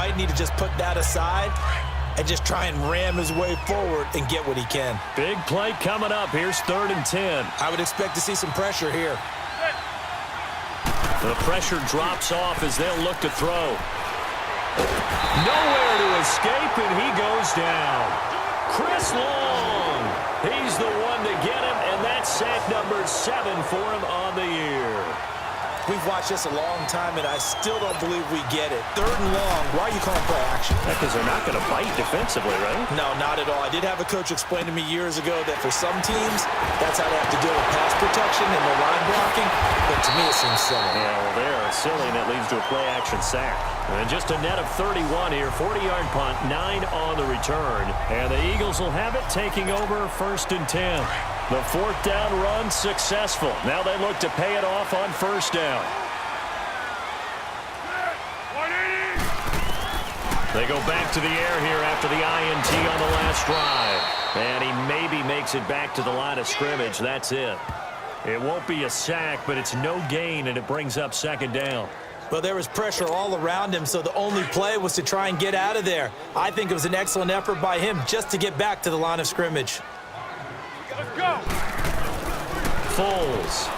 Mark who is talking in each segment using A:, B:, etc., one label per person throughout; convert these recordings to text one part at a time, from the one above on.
A: might need to just put that aside and just try and ram his way forward and get what he can.
B: Big play coming up. Here's 3rd and 10.
A: I would expect to see some pressure here.
B: The pressure drops off as they'll look to throw. Nowhere to escape, and he goes down. Chris Long. He's the one to get him, and that's sack number 7 for him on the year.
A: We've watched this a long time, and I still don't believe we get it. 3rd and long. Why are you calling play action?
B: Because they're not going to bite defensively, right?
A: No, not at all. I did have a coach explain to me years ago that for some teams, that's how they have to deal with pass protection and their line blocking. But to me, it seems silly.
B: Yeah, well, there, it's silly, and it leads to a play-action sack. And just a net of 31 here, 40-yard punt, 9 on the return. And the Eagles will have it, taking over 1st and 10. The 4th down run successful. Now they look to pay it off on 1st down. They go back to the air here after the INT on the last drive. And he maybe makes it back to the line of scrimmage. That's it. It won't be a sack, but it's no gain, and it brings up 2nd down.
A: Well, there was pressure all around him, so the only play was to try and get out of there. I think it was an excellent effort by him just to get back to the line of scrimmage.
C: Let's go.
B: Foles.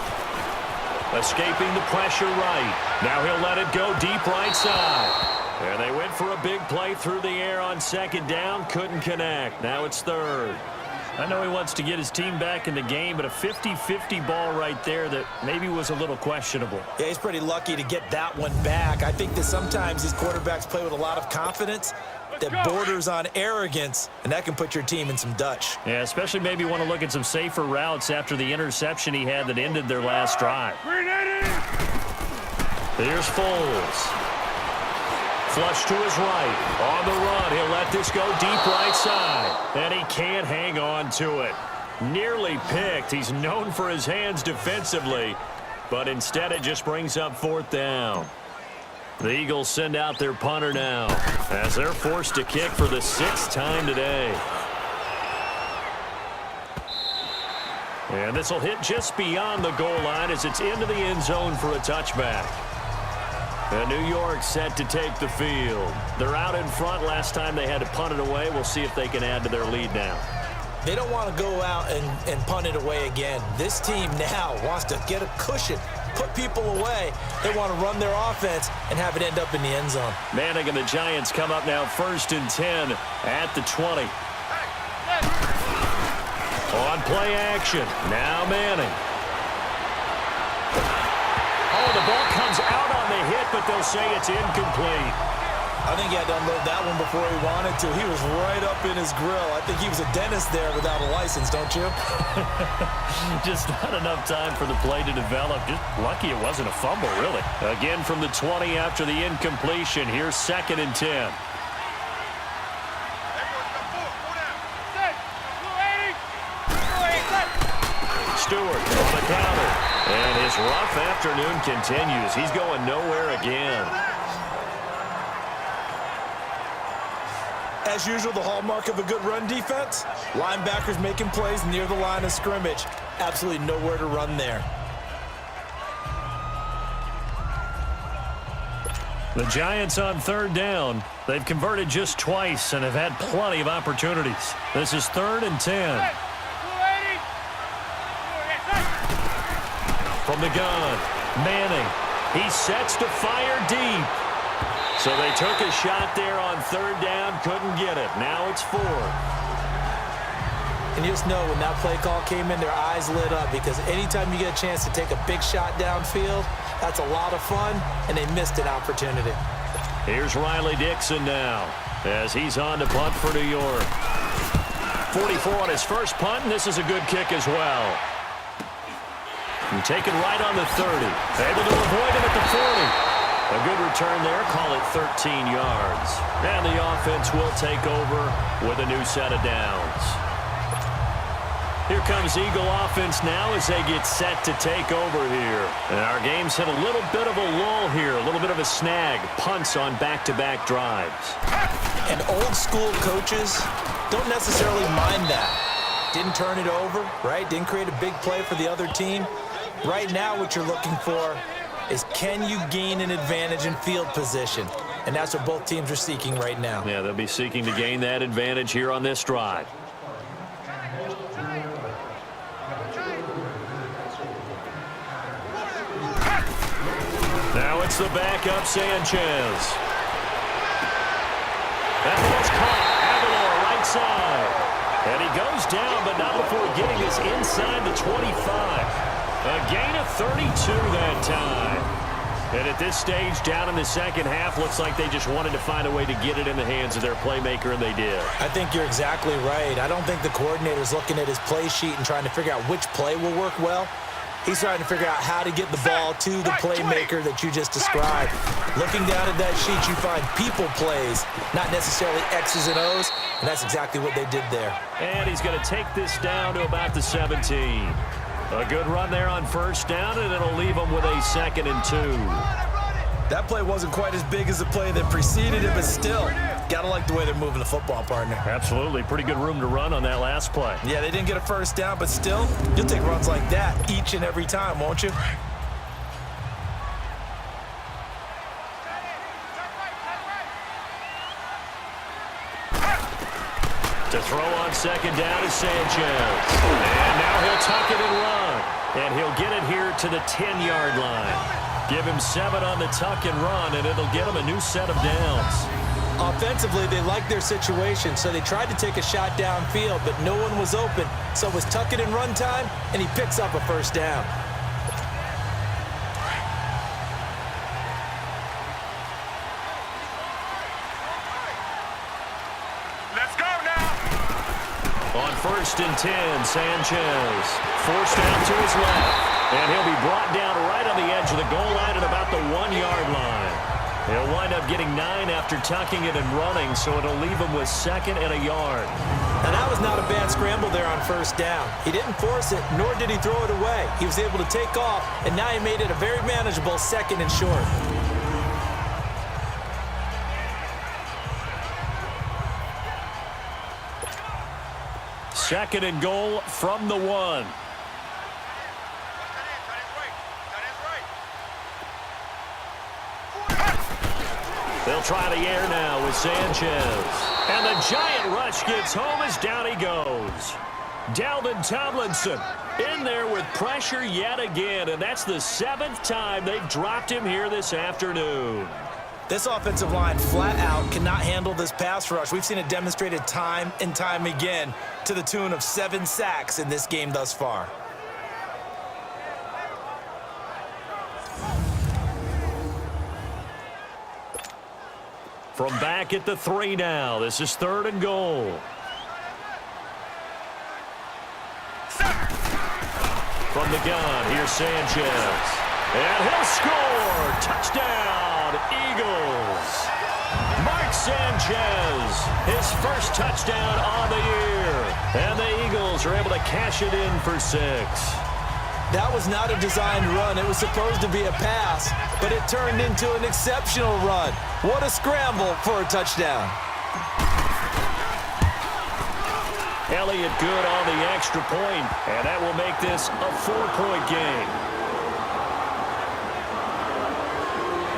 B: Escaping the pressure right. Now he'll let it go deep right side. And they went for a big play through the air on 2nd down. Couldn't connect. Now it's 3rd. I know he wants to get his team back in the game, but a 50-50 ball right there that maybe was a little questionable.
A: Yeah, he's pretty lucky to get that one back. I think that sometimes these quarterbacks play with a lot of confidence that borders on arrogance, and that can put your team in some Dutch.
B: Yeah, especially maybe want to look at some safer routes after the interception he had that ended their last drive. Here's Foles. Flush to his right. On the run, he'll let this go deep right side. And he can't hang on to it. Nearly picked. He's known for his hands defensively, but instead it just brings up 4th down. The Eagles send out their punter now as they're forced to kick for the 6th time today. And this will hit just beyond the goal line as it's into the end zone for a touchback. And New York set to take the field. They're out in front. Last time they had to punt it away. We'll see if they can add to their lead now.
A: They don't want to go out and punt it away again. This team now wants to get a cushion, put people away. They want to run their offense and have it end up in the end zone.
B: Manning and the Giants come up now 1st and 10 at the 20. On play action. Now Manning. Oh, the ball comes out on the hit, but they'll say it's incomplete.
A: I think he had to unload that one before he wanted to. He was right up in his grill. I think he was a dentist there without a license, don't you?
B: Just not enough time for the play to develop. Just lucky it wasn't a fumble, really. Again from the 20 after the incompletion. Here's 2nd and 10. Stewart on the counter. And his rough afternoon continues. He's going nowhere again.
A: As usual, the hallmark of a good run defense, linebackers making plays near the line of scrimmage. Absolutely nowhere to run there.
B: The Giants on 3rd down. They've converted just twice and have had plenty of opportunities. This is 3rd and 10. From the gun, Manning. He sets to fire deep. So they took a shot there on 3rd down, couldn't get it. Now it's 4th.
A: And you just know when that play call came in, their eyes lit up because anytime you get a chance to take a big shot downfield, that's a lot of fun, and they missed an opportunity.
B: Here's Riley Dixon now as he's on to punt for New York. 44 on his first punt, and this is a good kick as well. And taken right on the 30. Able to avoid him at the 40. A good return there, call it 13 yards. And the offense will take over with a new set of downs. Here comes Eagle offense now as they get set to take over here. And our game's hit a little bit of a lull here, a little bit of a snag. Punts on back-to-back drives.
A: And old school coaches don't necessarily mind that. Didn't turn it over, right? Didn't create a big play for the other team. Right now what you're looking for is can you gain an advantage in field position? and that's what both teams are seeking right now.
B: Yeah, they'll be seeking to gain that advantage here on this drive. Now it's the backup Sanchez. That ball's caught. Aguilar right side. And he goes down, but not before getting us inside the 25. A gain of 32 that time. And at this stage, down in the second half, looks like they just wanted to find a way to get it in the hands of their playmaker, and they did.
A: I think you're exactly right. I don't think the coordinator's looking at his play sheet and trying to figure out which play will work well. He's trying to figure out how to get the ball to the playmaker that you just described. Looking down at that sheet, you find people plays, not necessarily X's and O's, and that's exactly what they did there.
B: And he's going to take this down to about the 17. A good run there on first down, and it'll leave him with a 2nd and 2.
A: That play wasn't quite as big as the play that preceded it, but still, gotta like the way they're moving the football, partner.
B: Absolutely. Pretty good room to run on that last play.
A: Yeah, they didn't get a first down, but still, you'll take runs like that each and every time, won't you?
B: To throw on second down is Sanchez. And now he'll tuck it and run. And he'll get it here to the 10-yard line. Give him 7 on the tuck and run, and it'll get him a new set of downs.
A: Offensively, they liked their situation, so they tried to take a shot downfield, but no one was open. So it was tuck it and run time, and he picks up a first down.
C: Let's go now.
B: On 1st and 10, Sanchez forced out to his left. And he'll be brought down right on the edge of the goal line at about the 1-yard line. He'll wind up getting 9 after tucking it and running, so it'll leave him with 2nd and a yard.
A: And that was not a bad scramble there on first down. He didn't force it, nor did he throw it away. He was able to take off, and now he made it a very manageable 2nd and short.
B: Second and goal from the 1. They'll try the air now with Sanchez. And the giant rush gets home as down he goes. Dalvin Tomlinson in there with pressure yet again, and that's the 7th time they've dropped him here this afternoon.
A: This offensive line flat out cannot handle this pass rush. We've seen it demonstrated time and time again to the tune of 7 sacks in this game thus far.
B: From back at the 3 now. This is 3rd and goal. From the gun, here's Sanchez. And he'll score! Touchdown, Eagles! Mark Sanchez, his first touchdown on the year. And the Eagles are able to cash it in for 6.
A: That was not a designed run. It was supposed to be a pass, but it turned into an exceptional run. What a scramble for a touchdown.
B: Elliott good on the extra point, and that will make this a 4-point game.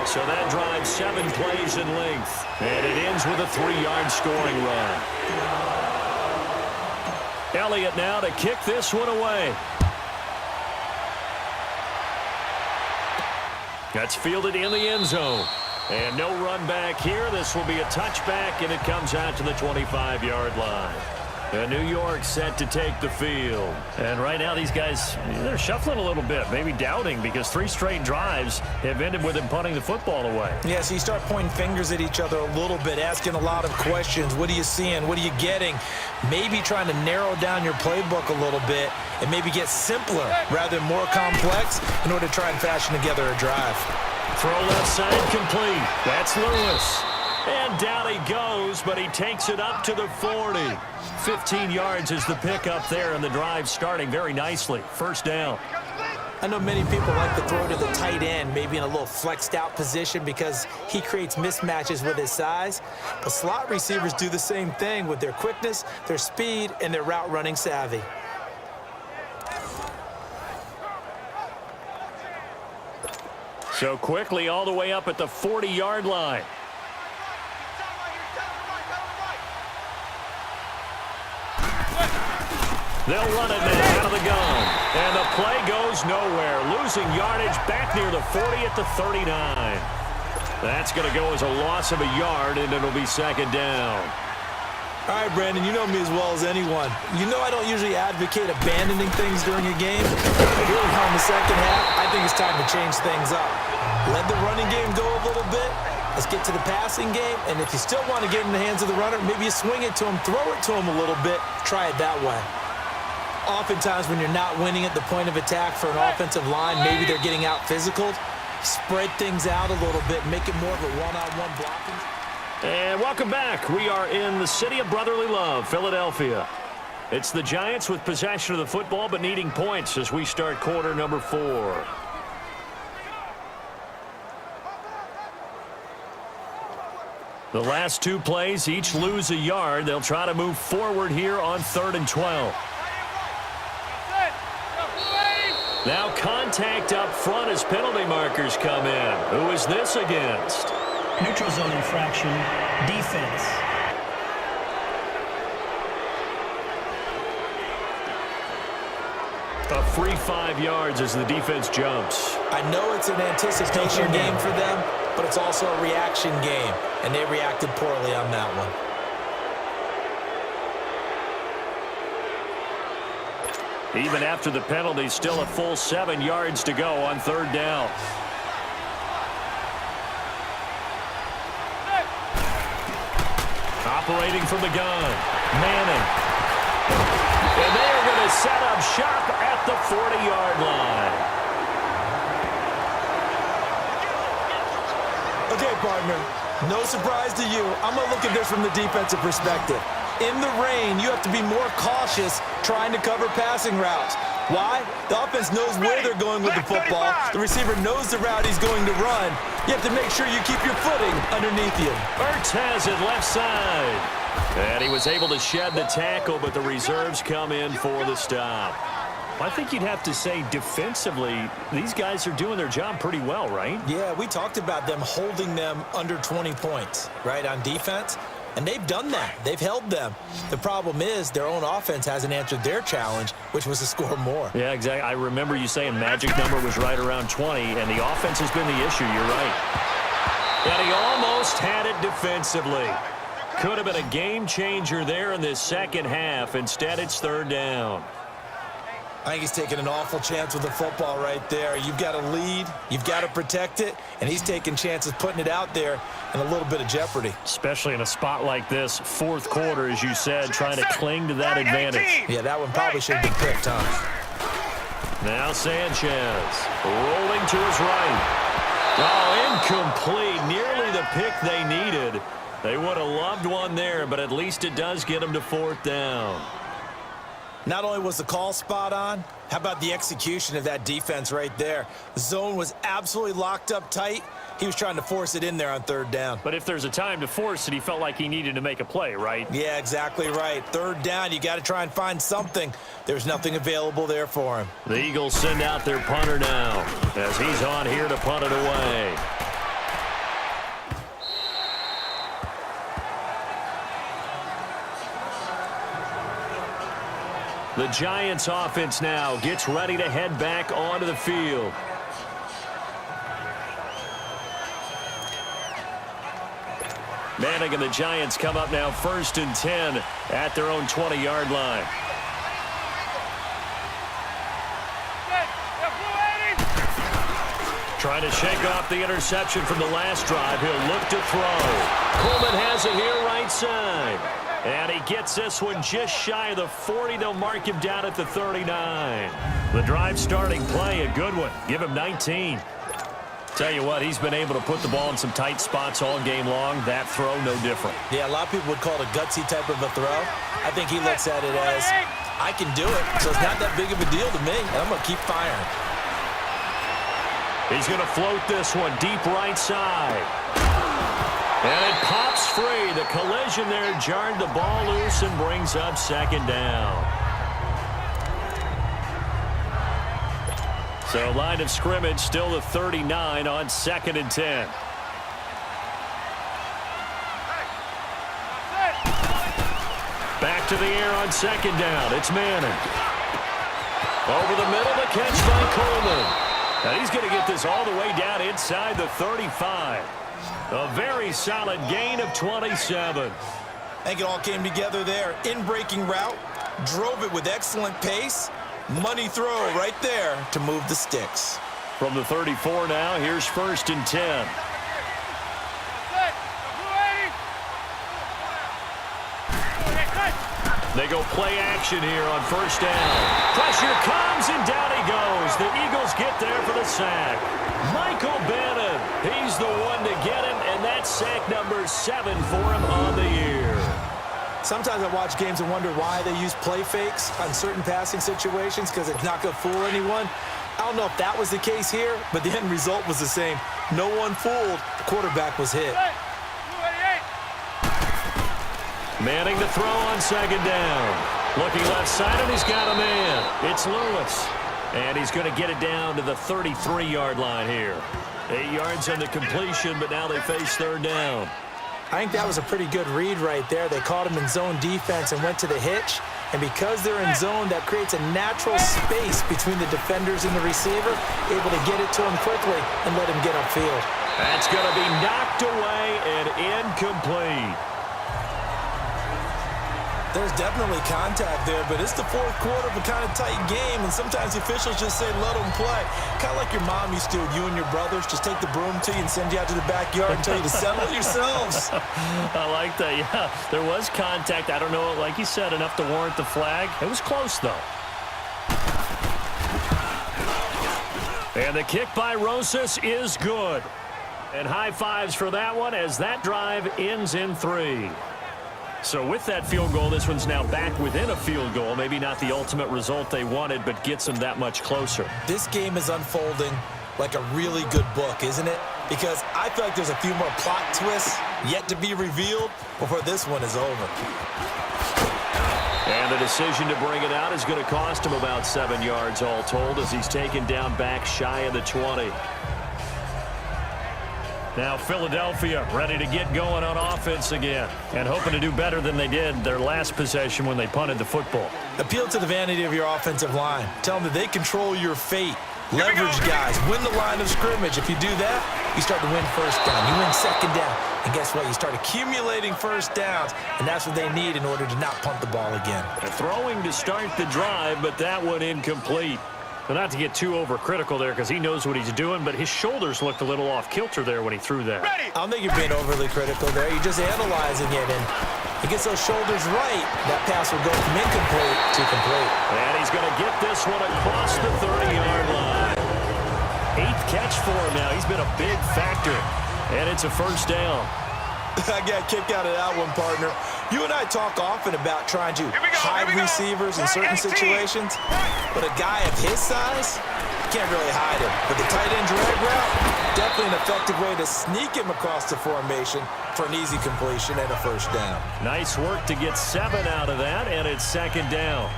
B: So that drives 7 plays in length, and it ends with a 3-yard scoring run. Elliott now to kick this one away. That's fielded in the end zone. And no run back here. This will be a touchback, and it comes out to the 25-yard line. And New York set to take the field. And right now these guys, they're shuffling a little bit, maybe doubting, because 3 straight drives have ended with them punting the football away.
A: Yeah, so you start pointing fingers at each other a little bit, asking a lot of questions. What are you seeing? What are you getting? Maybe trying to narrow down your playbook a little bit and maybe get simpler rather than more complex in order to try and fashion together a drive.
B: Throw left side complete. That's Lewis. And down he goes, but he takes it up to the 40. 15 yards is the pickup there, and the drive starting very nicely. First down.
A: I know many people like to throw to the tight end, maybe in a little flexed out position because he creates mismatches with his size. But slot receivers do the same thing with their quickness, their speed, and their route running savvy.
B: So quickly all the way up at the 40-yard line. They'll run it now out of the gun. And the play goes nowhere. Losing yardage back near the 40 at the 39. That's going to go as a loss of a yard, and it'll be second down.
A: All right, Brandon, you know me as well as anyone. You know I don't usually advocate abandoning things during a game. But here we are in the second half. I think it's time to change things up. Let the running game go a little bit. Let's get to the passing game. And if you still want to get in the hands of the runner, maybe you swing it to him, throw it to him a little bit. Try it that way. Oftentimes when you're not winning at the point of attack for an offensive line, maybe they're getting out physical. Spread things out a little bit, make it more of a one-on-one blocking.
B: And welcome back. We are in the city of brotherly love, Philadelphia. It's the Giants with possession of the football but needing points as we start quarter number 4. The last 2 plays each lose a yard. They'll try to move forward here on 3rd and 12. Now contact up front as penalty markers come in. Who is this against?
D: Neutral zone infraction, defense.
B: A free 5 yards as the defense jumps.
A: I know it's an anticipation game for them, but it's also a reaction game, and they reacted poorly on that one.
B: Even after the penalty, still a full 7 yards to go on 3rd down. Operating from the gun, Manning. And they are going to set up shop at the 40-yard line.
A: Okay, partner, no surprise to you. I'm going to look at this from the defensive perspective. In the rain, you have to be more cautious trying to cover passing routes. Why? The offense knows where they're going with the football. The receiver knows the route he's going to run. You have to make sure you keep your footing underneath you.
B: Ertz has it left side. And he was able to shed the tackle, but the reserves come in for the stop. I think you'd have to say defensively, these guys are doing their job pretty well, right?
A: Yeah, we talked about them holding them under 20 points, right, on defense. And they've done that. They've held them. The problem is their own offense hasn't answered their challenge, which was to score more.
B: Yeah, exactly. I remember you saying magic number was right around 20, and the offense has been the issue. You're right. And he almost had it defensively. Could have been a game changer there in this second half. Instead, it's 3rd down.
A: I think he's taking an awful chance with the football right there. You've got to lead. You've got to protect it. And he's taking chances putting it out there in a little bit of jeopardy.
B: Especially in a spot like this, 4th quarter, as you said, trying to cling to that advantage.
A: Yeah, that one probably should have been picked, huh?
B: Now Sanchez rolling to his right. Oh, incomplete. Nearly the pick they needed. They would have loved one there, but at least it does get them to 4th down.
A: Not only was the call spot on, how about the execution of that defense right there? The zone was absolutely locked up tight. He was trying to force it in there on 3rd down.
B: But if there's a time to force it, he felt like he needed to make a play, right?
A: Yeah, exactly right. 3rd down, you got to try and find something. There's nothing available there for him.
B: The Eagles send out their punter now as he's on here to punt it away. The Giants offense now gets ready to head back onto the field. Manning and the Giants come up now 1st and 10 at their own 20-yard line. Trying to shake off the interception from the last drive. He'll look to throw. Coleman has it here right side. And he gets this one just shy of the 40. They'll mark him down at the 39. The drive starting play, a good one. Give him 19. Tell you what, he's been able to put the ball in some tight spots all game long. That throw, no different.
A: Yeah, a lot of people would call it a gutsy type of a throw. I think he looks at it as, I can do it, so it's not that big of a deal to me, and I'm going to keep firing.
B: He's going to float this one deep right side. And it pops free. The collision there jarred the ball loose and brings up 2nd down. So line of scrimmage still the 39 on 2nd and 10. Back to the air on second down. It's Madden. Over the middle, the catch by Coleman. And he's going to get this all the way down inside the 35. A very solid gain of 27.
A: I think it all came together there. In-breaking route, drove it with excellent pace. Money throw right there to move the sticks.
B: From the 34 now, here's 1st and 10. They go play action here on 1st down. Pressure comes, and down he goes. The Eagles get there for the sack. Michael Bannon, he's the one to get him, and that's sack number 7 for him on the year.
A: Sometimes I watch games and wonder why they use play fakes on certain passing situations, because it's not going to fool anyone. I don't know if that was the case here, but the end result was the same. No one fooled. The quarterback was hit.
B: Manning the throw on 2nd down. Looking left side, and he's got a man. It's Lewis. And he's going to get it down to the 33-yard line here. 8 yards on the completion, but now they face 3rd down.
A: I think that was a pretty good read right there. They caught him in zone defense and went to the hitch. And because they're in zone, that creates a natural space between the defenders and the receiver, able to get it to him quickly and let him get upfield.
B: That's going to be knocked away and incomplete.
A: There's definitely contact there, but it's the 4th quarter of a kind of tight game, and sometimes the officials just say, let them play. Kind of like your mom used to, you and your brothers, just take the broom to you and send you out to the backyard and tell you to settle yourselves.
B: I like that, yeah. There was contact. I don't know, like you said, enough to warrant the flag. It was close, though. And the kick by Rosas is good. And high fives for that one as that drive ends in 3. So with that field goal, this one's now back within a field goal. Maybe not the ultimate result they wanted, but gets them that much closer.
A: This game is unfolding like a really good book, isn't it? Because I feel like there's a few more plot twists yet to be revealed before this one is over.
B: And the decision to bring it out is going to cost him about 7 yards all told as he's taken down back shy of the 20. Now Philadelphia ready to get going on offense again and hoping to do better than they did their last possession when they punted the football.
A: Appeal to the vanity of your offensive line. Tell them that they control your fate. Leverage guys. Win the line of scrimmage. If you do that, you start to win 1st down. You win 2nd down. And guess what? You start accumulating 1st downs, and that's what they need in order to not punt the ball again.
B: Throwing to start the drive, but that one incomplete. Well, not to get too overcritical there because he knows what he's doing, but his shoulders looked a little off kilter there when he threw that.
A: I don't think you're being overly critical there. You're just analyzing it, and he gets those shoulders right. That pass will go from incomplete to complete.
B: And he's going to get this one across the 30-yard line. 8th catch for him now. He's been a big factor, and it's a 1st down.
A: I got a kick out of that one, partner. You and I talk often about trying to hide receivers in certain situations, but a guy of his size, you can't really hide him. But the tight end drag route, definitely an effective way to sneak him across the formation for an easy completion and a 1st down.
B: Nice work to get 7 out of that, and it's 2nd down.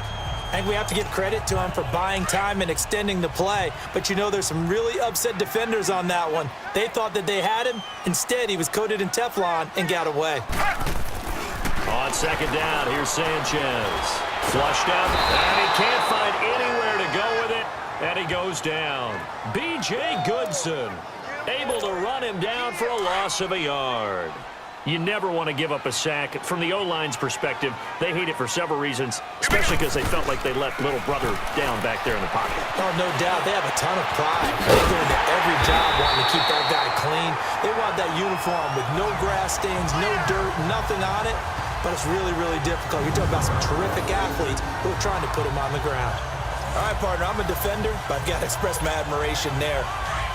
A: I think we have to give credit to him for buying time and extending the play. But, you know, there's some really upset defenders on that one. They thought that they had him. Instead, he was coated in Teflon and got away.
B: On 2nd down, here's Sanchez. Flushed out, and he can't find anywhere to go with it, and he goes down. B.J. Goodson able to run him down for a loss of a yard. You never want to give up a sack. From the O-line's perspective, they hate it for several reasons, especially because they felt like they let little brother down back there in the pocket.
A: Oh, no doubt. They have a ton of pride. They go into every job wanting to keep that guy clean. They want that uniform with no grass stains, no dirt, nothing on it. But it's really, really difficult. You're talking about some terrific athletes who are trying to put him on the ground. All right, partner, I'm a defender, but I've got to express my admiration there.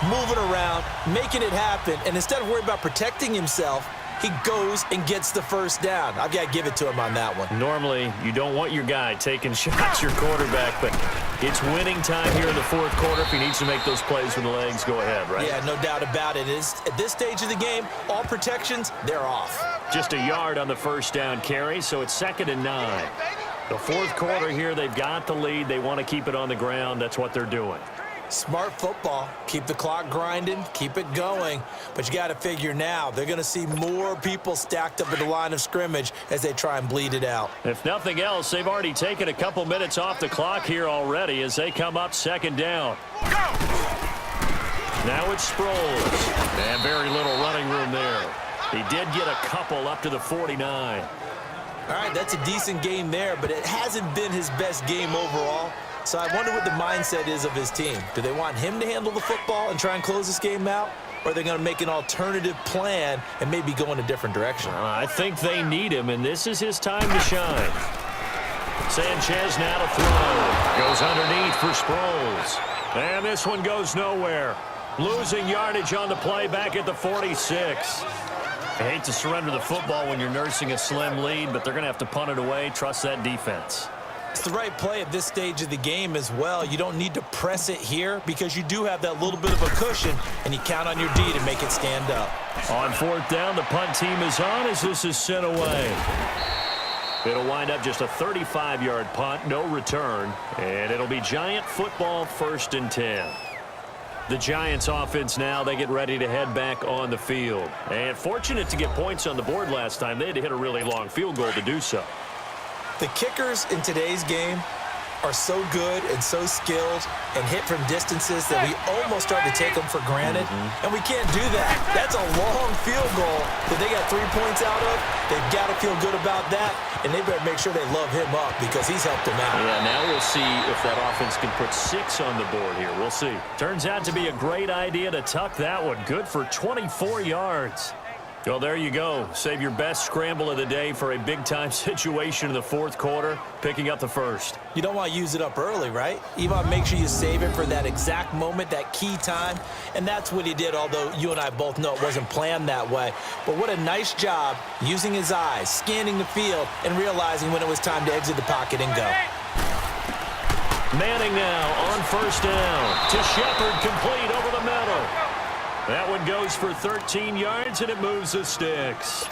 A: Moving around, making it happen, and instead of worrying about protecting himself, he goes and gets the 1st down. I've got to give it to him on that one.
B: Normally, you don't want your guy taking shots, your quarterback, but it's winning time here in the 4th quarter. If he needs to make those plays with the legs, go ahead, right?
A: Yeah, no doubt about it. At this stage of the game, all protections, they're off.
B: Just a yard on the 1st down carry, so it's 2nd and 9. The 4th quarter here, they've got the lead. They want to keep it on the ground. That's what they're doing.
A: Smart football. Keep the clock grinding, keep it going. But you got to figure now, they're going to see more people stacked up at the line of scrimmage as they try and bleed it out.
B: If nothing else, they've already taken a couple minutes off the clock here already as they come up second down. Now it's Sproles. And very little running room there. He did get a couple up to the 49.
A: All right, that's a decent game there, but it hasn't been his best game overall. So I wonder what the mindset is of his team. Do they want him to handle the football and try and close this game out? Or are they going to make an alternative plan and maybe go in a different direction?
B: I think they need him, and this is his time to shine. Sanchez now to throw. Goes underneath for Sproles. And this one goes nowhere. Losing yardage on the play back at the 46. I hate to surrender the football when you're nursing a slim lead, but they're going to have to punt it away. Trust that defense.
A: It's the right play at this stage of the game as well. You don't need to press it here because you do have that little bit of a cushion, and you count on your D to make it stand up.
B: On fourth down, the punt team is on as this is sent away. It'll wind up just a 35-yard punt, no return, and it'll be Giant football 1st and 10. The Giants offense now, they get ready to head back on the field. And fortunate to get points on the board last time. They had to hit a really long field goal to do so.
A: The kickers in today's game are so good and so skilled and hit from distances that we almost start to take them for granted. And we can't do that. That's a long field goal that they got 3 points out of. They've got to feel good about that, and they better make sure they love him up because he's helped them out.
B: Yeah, now we'll see if that offense can put 6 on the board here. We'll see. Turns out to be a great idea to tuck that one. Good for 24 yards. Well, there you go. Save your best scramble of the day for a big-time situation in the fourth quarter, picking up the first.
A: You don't want to use it up early, right? You want to make sure you save it for that exact moment, that key time. And that's what he did, although you and I both know it wasn't planned that way. But what a nice job using his eyes, scanning the field, and realizing when it was time to exit the pocket and go.
B: Manning now on first down to Shepard, complete over the middle. That one goes for 13 yards, and it moves the sticks.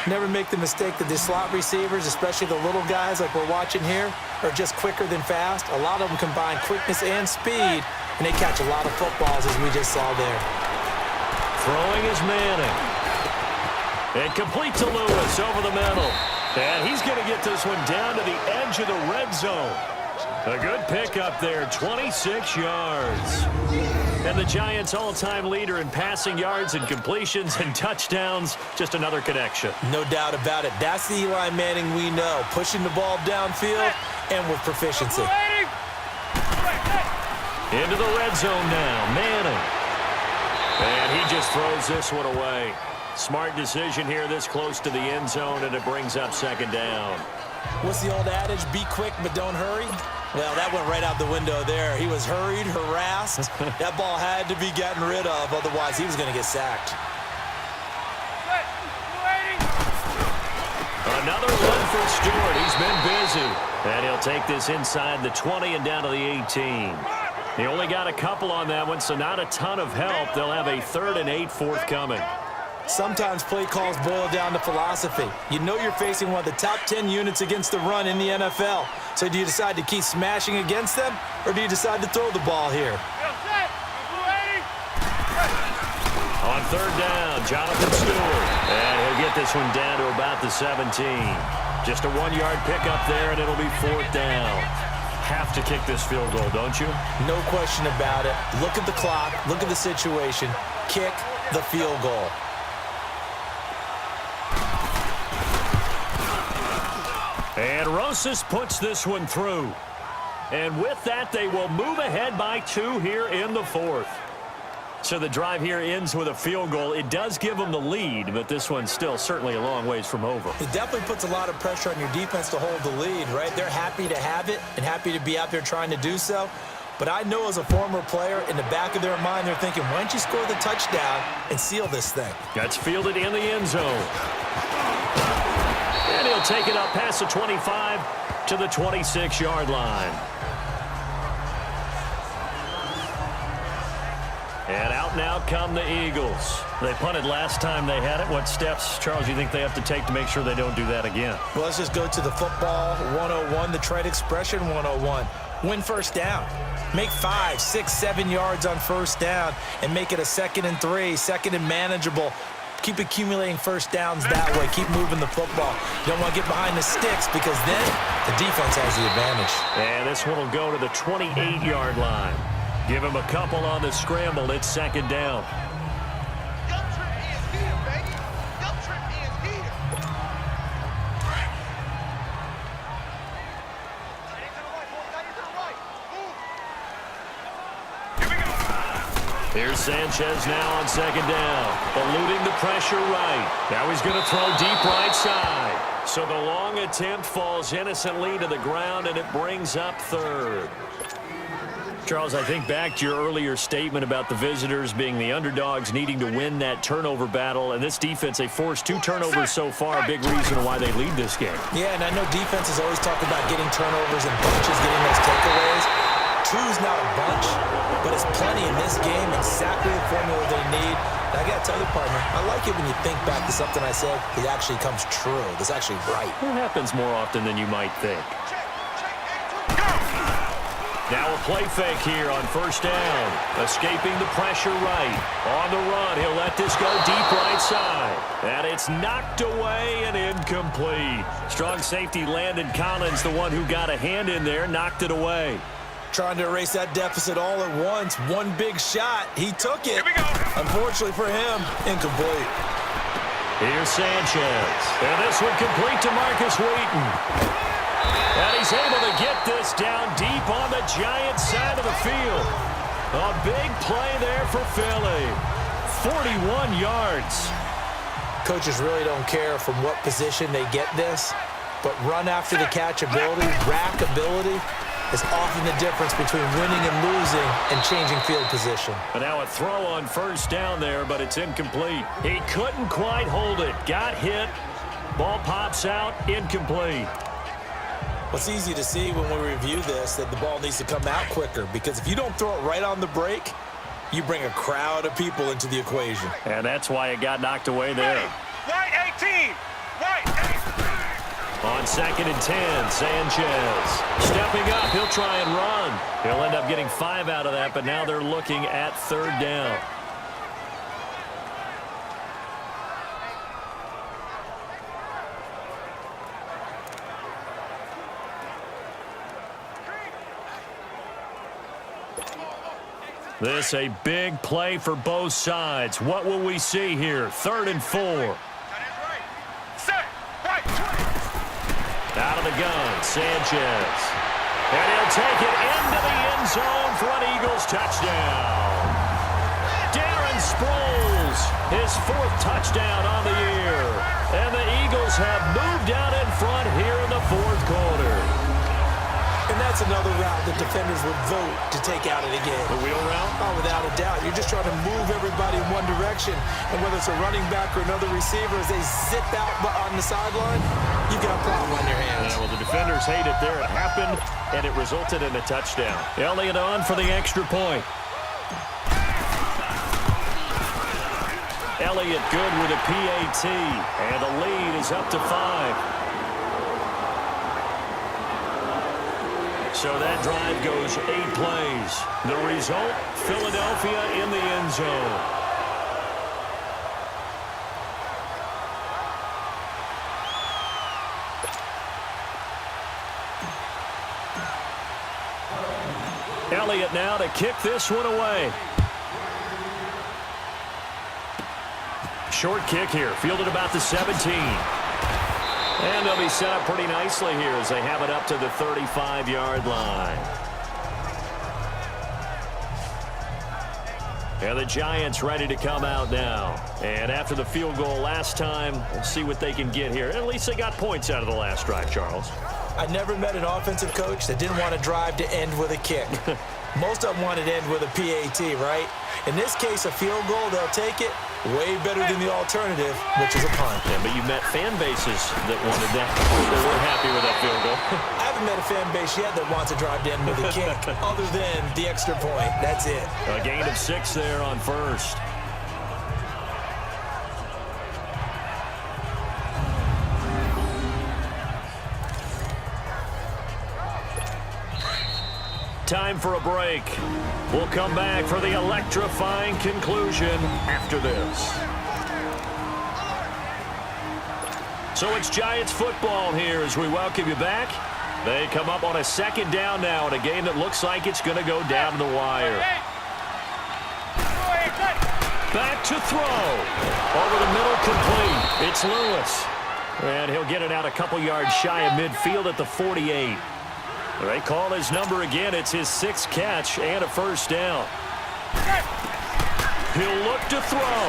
A: Never make the mistake that the slot receivers, especially the little guys like we're watching here, are just quicker than fast. A lot of them combine quickness and speed, and they catch a lot of footballs, as we just saw there.
B: Throwing is Manning. And complete to Lewis over the middle. And he's going to get this one down to the edge of the red zone. A good pickup there, 26 yards. And the Giants' all-time leader in passing yards and completions and touchdowns, just another connection.
A: No doubt about it. That's the Eli Manning we know, pushing the ball downfield and with proficiency.
B: Into the red zone now, Manning. And he just throws this one away. Smart decision here this close to the end zone, and it brings up second down.
A: What's the old adage? Be quick, but don't hurry. Well, that went right out the window there. He was hurried, harassed. That ball had to be gotten rid of, otherwise he was going to get sacked.
B: Another run for Stewart. He's been busy. And he'll take this inside the 20 and down to the 18. He only got a couple on that one, so not a ton of help. They'll have a 3rd and 8 forthcoming.
A: Sometimes play calls boil down to philosophy. You know you're facing one of the top 10 units against the run in the NFL. So do you decide to keep smashing against them, or do you decide to throw the ball here?
B: On 3rd down, Jonathan Stewart. And he'll get this one down to about the 17. Just a 1-yard pickup there, and it'll be 4th down. Have to kick this field goal, don't you?
A: No question about it. Look at the clock. Look at the situation. Kick the field goal.
B: And Rosas puts this one through. And with that, they will move ahead by 2 here in the 4th. So the drive here ends with a field goal. It does give them the lead, but this one's still certainly a long ways from over.
A: It definitely puts a lot of pressure on your defense to hold the lead, right? They're happy to have it and happy to be out there trying to do so. But I know as a former player, in the back of their mind, they're thinking, why don't you score the touchdown and seal this thing?
B: That's fielded in the end zone. And he'll take it up past the 25 to the 26-yard line. And out come the Eagles. They punted last time they had it. What steps, Charles, you think they have to take to make sure they don't do that again?
A: Well, let's just go to the football 101, the trade expression 101. Win first down. Make 5, 6, 7 yards on first down and make it a 2nd and 3, 2nd and manageable. Keep accumulating first downs that way. Keep moving the football. You don't want to get behind the sticks because then the defense has the advantage.
B: And this one will go to the 28-yard line. Give him a couple on the scramble. It's 2nd down. Here's Sanchez now on 2nd down. Eluding the pressure right. Now he's going to throw deep right side. So the long attempt falls innocently to the ground, and it brings up 3rd. Charles, I think back to your earlier statement about the visitors being the underdogs needing to win that turnover battle. And this defense, they forced 2 turnovers so far, a big reason why they lead this game.
A: Yeah, and I know defenses always talk about getting turnovers and bunches, getting those takeaways. 2's not a bunch, but it's plenty in this game, exactly the formula they need. And I got to tell you, partner, I like it when you think back to something I said that actually comes true. That's actually right.
B: It happens more often than you might think. Now a play fake here on first down. Escaping the pressure right. On the run, he'll let this go deep right side. And it's knocked away and incomplete. Strong safety Landon Collins, the one who got a hand in there, knocked it away.
A: Trying to erase that deficit all at once. One big shot. He took it.
C: Here we go.
A: Unfortunately for him, incomplete.
B: Here's Sanchez. And this one complete to Marcus Wheaton. And he's able to get this down deep on the Giants side of the field. A big play there for Philly. 41 yards.
A: Coaches really don't care from what position they get this, but run after the catch ability, rack ability, is often the difference between winning and losing and changing field position.
B: And now a throw on first down there, but it's incomplete. He couldn't quite hold it. Got hit. Ball pops out. Incomplete.
A: Well, it's easy to see when we review this that the ball needs to come out quicker, because if you don't throw it right on the break, you bring a crowd of people into the equation.
B: And that's why it got knocked away there.
C: White 18. White 18.
B: On 2nd and 10, Sanchez stepping up. He'll try and run. He'll end up getting 5 out of that, but now they're looking at 3rd down. This a big play for both sides. What will we see here? 3rd and 4. Out of the gun, Sanchez. And he'll take it into the end zone for an Eagles touchdown. Darren Sproles, his 4th touchdown on the year. And the Eagles have moved out in front here in the 4th quarter.
A: And that's another route that defenders would vote to take out of the game.
B: The wheel route?
A: Oh, without a doubt. You're just trying to move everybody in one direction. And whether it's a running back or another receiver, as they zip out on the sideline, you've got a problem on your hands.
B: Yeah, well, the defenders hate it there. It happened, and it resulted in a touchdown. Elliott on for the extra point. Elliott good with a PAT, and the lead is up to 5. So that drive goes 8 plays. The result, Philadelphia in the end zone. Elliott now to kick this one away. Short kick here, fielded about the 17. And they'll be set up pretty nicely here as they have it up to the 35-yard line. And the Giants ready to come out now. And after the field goal last time, we'll see what they can get here. At least they got points out of the last drive, Charles.
A: I never met an offensive coach that didn't want to drive to end with a kick. Most of them wanted to end with a PAT, right? In this case, a field goal, they'll take it. Way better than the alternative, which is a punt.
B: Yeah, but you met fan bases that wanted that. They weren't happy with that field goal.
A: I haven't met a fan base yet that wants to drive to end with a kick, other than the extra point. That's it.
B: A gain of 6 there on first. time for a break. We'll come back for the electrifying conclusion after this. So it's Giants football here as we welcome you back. They come up on a second down now in a game that looks like it's going to go down to the wire. Back to throw. Over the middle, complete. It's Lewis. And he'll get it out a couple yards shy of midfield at the 48. They call his number again. It's his 6th catch and a first down. He'll look to throw.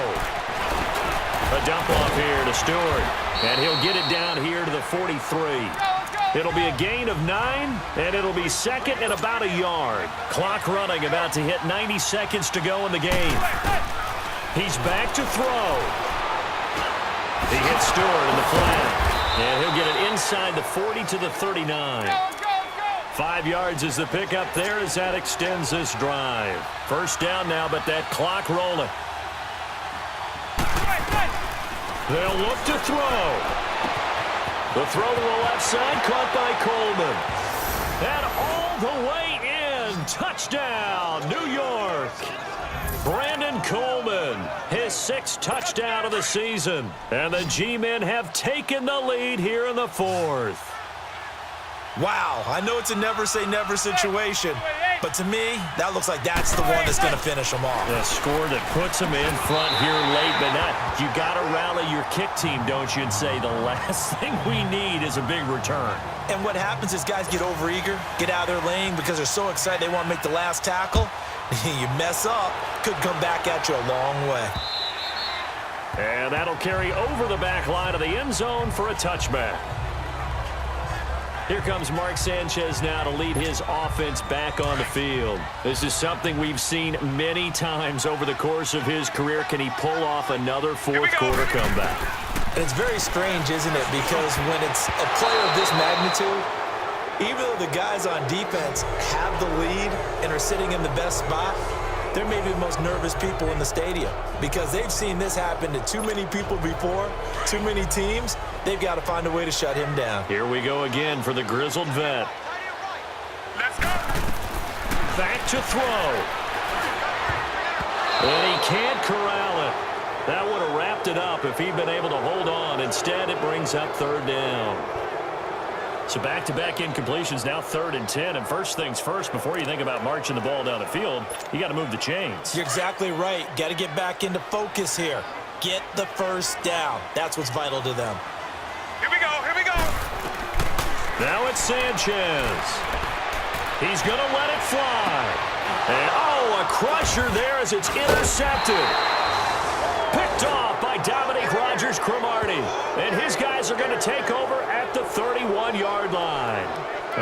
B: A dump off here to Stewart. And he'll get it down here to the 43. It'll be a gain of 9, and it'll be second and about a yard. Clock running, about to hit 90 seconds to go in the game. He's back to throw. He hits Stewart in the flat. And he'll get it inside the 40 to the 39. 5 yards is the pickup there as that extends this drive. First down now, but that clock rolling. They'll look to throw. The throw to the left side, caught by Coleman. And all the way in. Touchdown, New York. Brandon Coleman, his 6th touchdown of the season. And the G-men have taken the lead here in the 4th.
A: Wow, I know it's a never-say-never situation, but to me, that looks like that's the one that's going to finish them off.
B: A score that puts them in front here late, but not. You got to rally your kick team, don't you, and say the last thing we need is a big return.
A: And what happens is guys get overeager, get out of their lane because they're so excited they want to make the last tackle. You mess up, could come back at you a long way.
B: And that'll carry over the back line of the end zone for a touchback. Here comes Mark Sanchez now to lead his offense back on the field. This is something we've seen many times over the course of his career. Can he pull off another fourth-quarter comeback?
A: And it's very strange, isn't it? Because when it's a player of this magnitude, even though the guys on defense have the lead and are sitting in the best spot, they're maybe the most nervous people in the stadium because they've seen this happen to too many people before, too many teams. They've got to find a way to shut him down.
B: Here we go again for the grizzled vet.
C: Let's go.
B: Back to throw. And he can't corral it. That would have wrapped it up if he'd been able to hold on. Instead, it brings up 3rd down. So back-to-back incompletions, now 3rd and 10. And first things first, before you think about marching the ball down the field, you got to move the chains.
A: You're exactly right. Got to get back into focus here. Get the first down. That's what's vital to them.
C: Here we go. Here we go.
B: Now it's Sanchez. He's going to let it fly. And, a crusher there as it's intercepted. Picked off by Dominique Rodgers-Cromartie. And his guys are going to take over at the 31-yard line.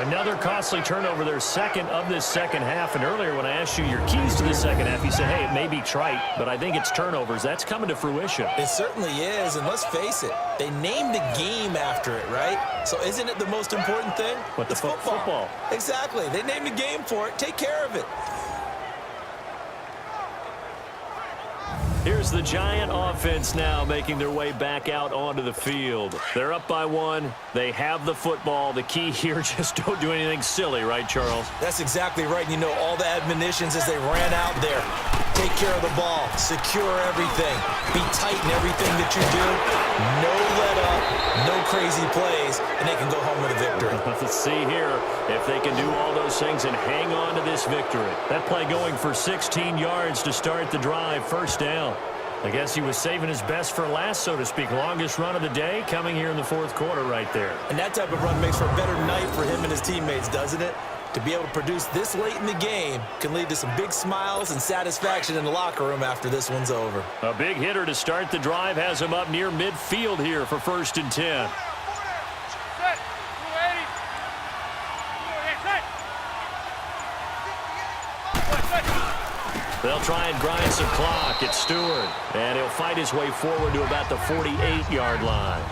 B: Another costly turnover, their second of this second half. And earlier when I asked you your keys to the second half, you said, hey, it may be trite, but I think it's turnovers. That's coming to fruition.
A: It certainly is, and let's face it, they named the game after it, right? So isn't it the most important thing?
B: What,
A: it's football. Exactly. They named the game for it. Take care of it.
B: Here's the Giant offense now making their way back out onto the field. They're up by 1. They have the football. The key here, just don't do anything silly, right, Charles?
A: That's exactly right. You know, all the admonitions as they ran out there. Take care of the ball. Secure everything. Be tight in everything that you do. No let up. No crazy plays. And they can go home with a victory.
B: Let's see here if they can do all those things and hang on to this victory. That play going for 16 yards to start the drive. First down. I guess he was saving his best for last, so to speak. Longest run of the day coming here in the 4th quarter right there.
A: And that type of run makes for a better night for him and his teammates, doesn't it? To be able to produce this late in the game can lead to some big smiles and satisfaction in the locker room after this one's over.
B: A big hitter to start the drive has him up near midfield here for 1st and 10. They'll try and grind some clock. It's Stewart. And he'll fight his way forward to about the 48-yard line.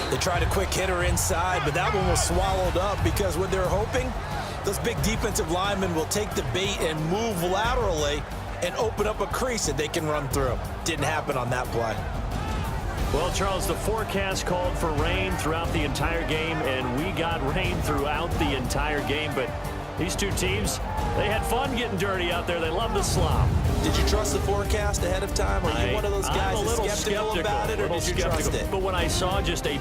A: They tried a quick hitter inside, but that one was swallowed up because what they're hoping, those big defensive linemen will take the bait and move laterally and open up a crease that they can run through. Didn't happen on that play.
B: Well, Charles, the forecast called for rain throughout the entire game, and we got rain throughout the entire game, but These two teams, they had fun getting dirty out there. They love the slop.
A: Did you trust the forecast ahead of time? Are you one of those guys
B: I'm a
A: that's
B: little
A: skeptical about it, or did you trust it?
B: But when I saw just a